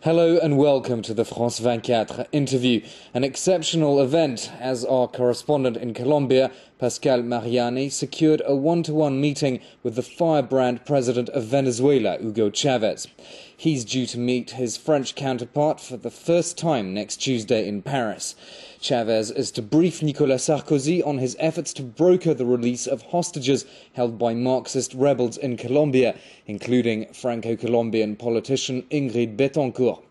Hello and welcome to the France 24 interview, an exceptional event as our correspondent in Colombia, Pascal Mariani, secured a one-to-one meeting with the firebrand president of Venezuela, Hugo Chavez. He's due to meet his French counterpart for the first time next Tuesday in Paris. Chavez is to brief Nicolas Sarkozy on his efforts to broker the release of hostages held by Marxist rebels in Colombia, including Franco-Colombian politician Ingrid Betancourt.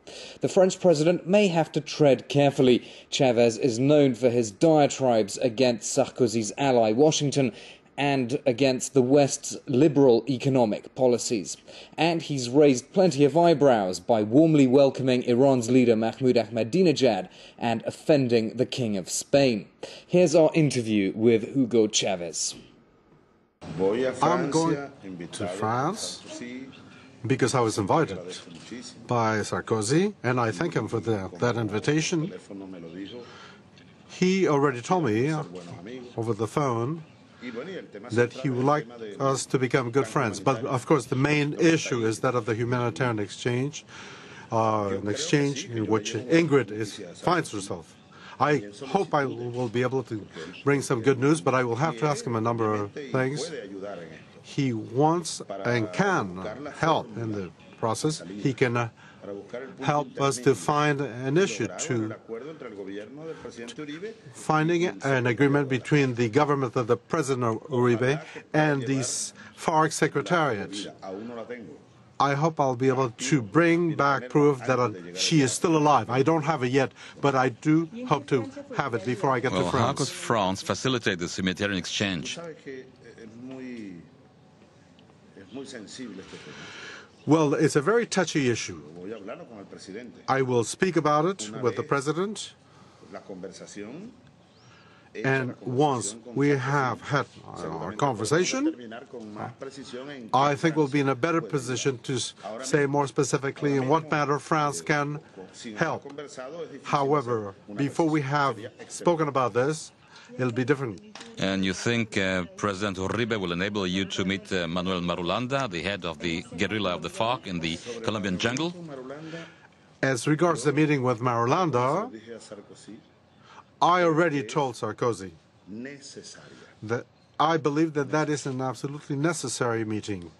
The French president may have to tread carefully. Chavez is known for his diatribes against Sarkozy's ally Washington and against the West's liberal economic policies. And he's raised plenty of eyebrows by warmly welcoming Iran's leader Mahmoud Ahmadinejad and offending the King of Spain. Here's our interview with Hugo Chavez. I'm going to France because I was invited by Sarkozy, and I thank him for that invitation. He already told me over the phone that he would like us to become good friends. But, of course, the main issue is that of the humanitarian exchange, an exchange in which Ingrid finds herself. I hope I will be able to bring some good news, but I will have to ask him a number of things. He wants and can help in the process. He can help us to find an issue, to finding an agreement between the government of the President Uribe and the FARC Secretariat. I hope I'll be able to bring back proof that she is still alive. I don't have it yet, but I do hope to have it before I get to France. How could France facilitate this humanitarian exchange? Well, it's a very touchy issue. I will speak about it with the President, and once we have had our conversation, I think we'll be in a better position to say more specifically in what manner France can help. However, before we have spoken about this, it'll be different. And you think President Uribe will enable you to meet Manuel Marulanda, the head of the guerrilla of the FARC in the Colombian jungle? As regards the meeting with Marulanda, I already told Sarkozy that I believe that that is an absolutely necessary meeting.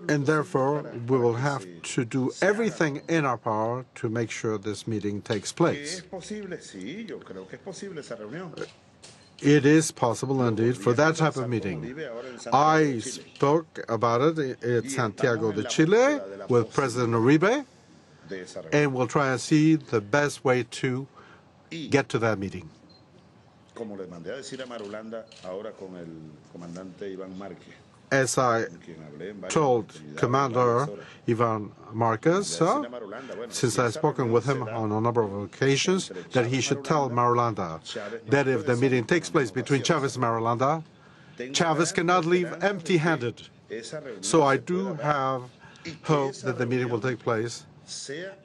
And therefore, we will have to do everything in our power to make sure this meeting takes place. It is possible, indeed, for that type of meeting. I spoke about it in Santiago de Chile with President Uribe, and we'll try and see the best way to get to that meeting. As I told Commander Ivan Marquez, since I've spoken with him on a number of occasions, that he should tell Marulanda that if the meeting takes place between Chavez and Marulanda, Chavez cannot leave empty-handed. So I do have hope that the meeting will take place,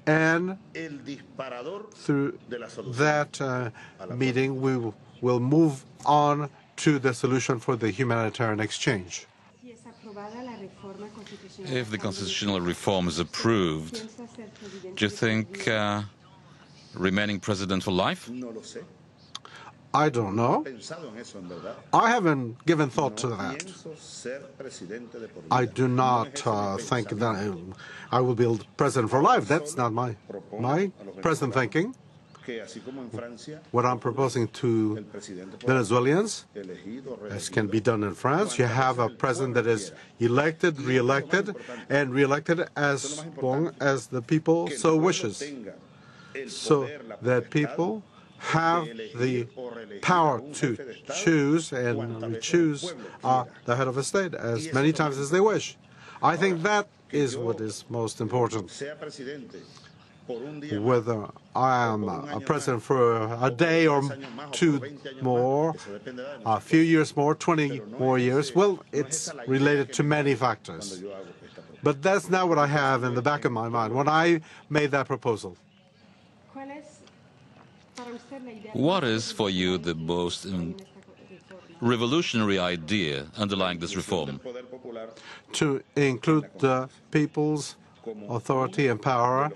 and through that meeting we will move on to the solution for the humanitarian exchange. If the constitutional reform is approved, do you think remaining president for life? I don't know. I haven't given thought to that. I do not think that I will be president for life. That's not my present thinking. What I'm proposing to Venezuelans, as can be done in France, you have a president that is elected, re-elected, and re-elected as long as the people so wishes, so that people have the power to choose and choose the head of a state as many times as they wish. I think that is what is most important. Whether I am a president for a day or two more, a few years more, 20 more years, well, it's related to many factors. But that's not what I have in the back of my mind when I made that proposal. What is for you the most revolutionary idea underlying this reform? to include the people's authority and power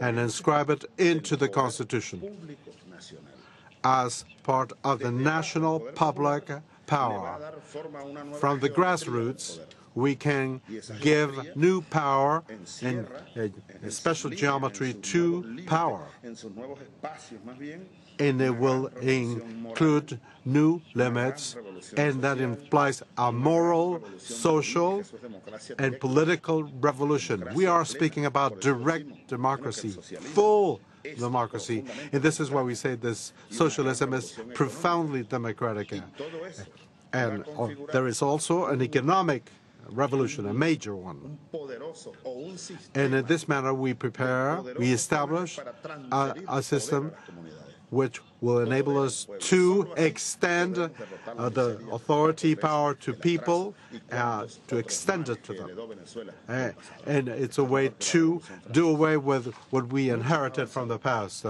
and inscribe it into the Constitution as part of the national public power. From the grassroots, we can give new power and a special geometry to power. And it will include new limits, and that implies a moral, social, and political revolution. We are speaking about direct democracy, full democracy, and this is why we say this socialism is profoundly democratic. And there is also an economic revolution, a major one. And in this manner, we establish a system which will enable us to extend the authority power to people, to extend it to them. And it's a way to do away with what we inherited from the past.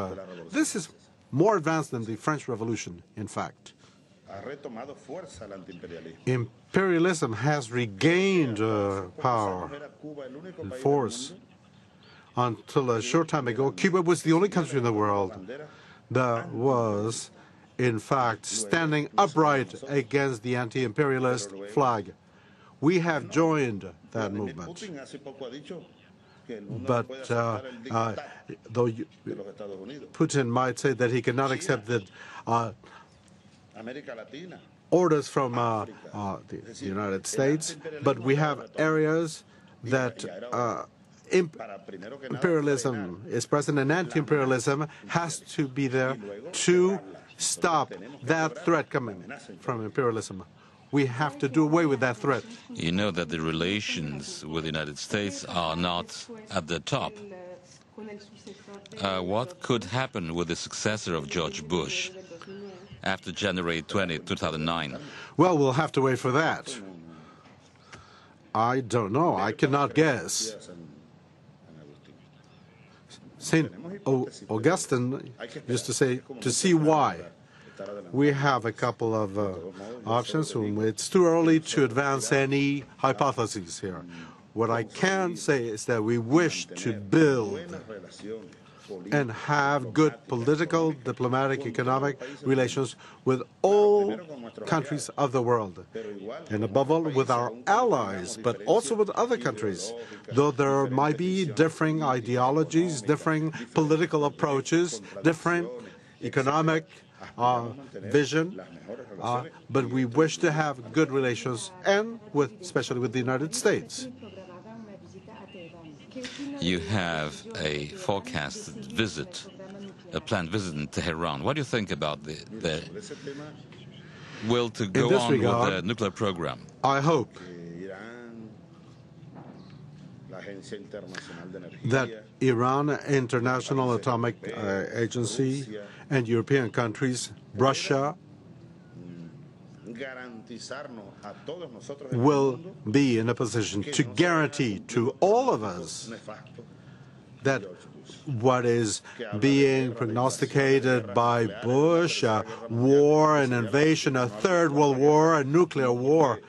This is more advanced than the French Revolution, in fact. Imperialism has regained power and force. Until a short time ago, Cuba was the only country in the world that was, in fact, standing upright against the anti-imperialist flag. We have joined that movement. But though Putin might say that he cannot accept that orders from the United States, but we have areas that imperialism is present, and anti-imperialism has to be there to stop that threat coming from imperialism. We have to do away with that threat. You know that the relations with the United States are not at the top. What could happen with the successor of George Bush after January 20, 2009? Well, we'll have to wait for that. I don't know. I cannot guess. St. Augustine used to say, to see why. We have a couple of options. It's too early to advance any hypotheses here. What I can say is that we wish to build and have good political, diplomatic, economic relations with all countries of the world, and above all with our allies, but also with other countries. Though there might be differing ideologies, differing political approaches, different economic vision, but we wish to have good relations, and especially with the United States. You have a forecasted visit, a planned visit in Tehran. What do you think about the will to go on with the nuclear program? I hope that Iran, International Atomic Agency, and European countries, Russia, will be in a position to guarantee to all of us that what is being prognosticated by Bush, war, an invasion, a third world war, a nuclear war.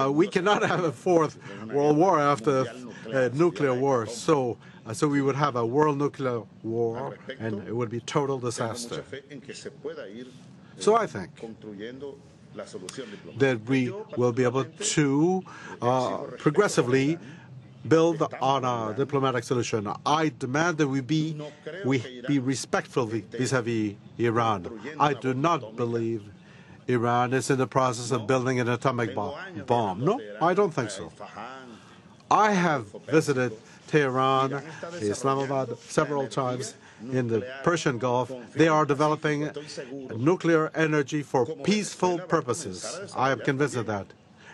We cannot have a fourth world war after a nuclear war. So we would have a world nuclear war, and it would be total disaster. So I think that we will be able to progressively build on a diplomatic solution. I demand that we be respectful vis-à-vis Iran. I do not believe Iran is in the process of building an atomic bomb. No, I don't think so. I have visited Tehran, Islamabad several times. In the Persian Gulf, they are developing nuclear energy for peaceful purposes. I am convinced of that.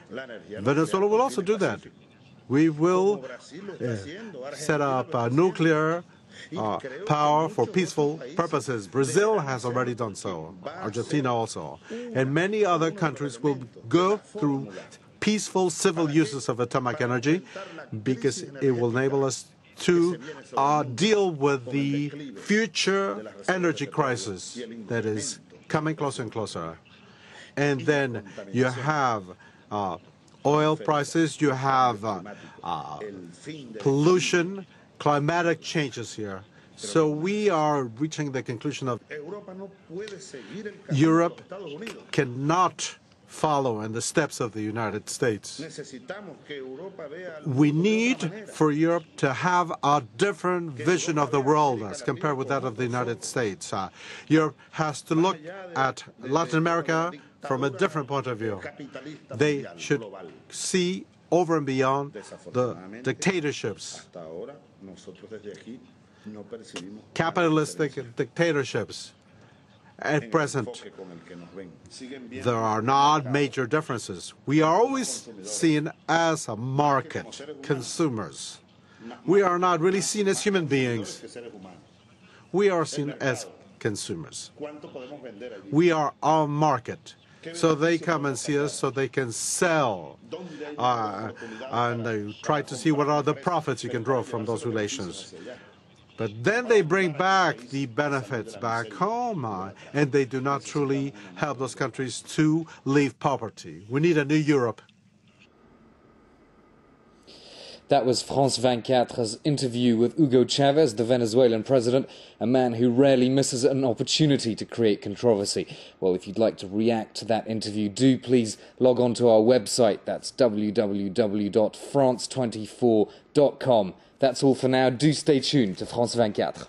Venezuela will also do that. We will set up nuclear power for peaceful purposes. Brazil has already done so, Argentina also. And many other countries will go through peaceful civil uses of atomic energy because it will enable us to deal with the future energy crisis that is coming closer and closer. And then you have oil prices, you have pollution, climatic changes here. So we are reaching the conclusion of Europe cannot follow in the steps of the United States. We need for Europe to have a different vision of the world as compared with that of the United States. Europe has to look at Latin America from a different point of view. They should see over and beyond the dictatorships, capitalistic dictatorships. At present, there are not major differences. We are always seen as a market, consumers. We are not really seen as human beings. We are seen as consumers. We are our market. So they come and see us so they can sell. And they try to see what are the profits you can draw from those relations. But then they bring back the benefits back home, and they do not truly help those countries to leave poverty. We need a new Europe. That was France 24's interview with Hugo Chavez, the Venezuelan president, a man who rarely misses an opportunity to create controversy. Well, if you'd like to react to that interview, do please log on to our website. That's www.france24.com. That's all for now. Do stay tuned to France 24.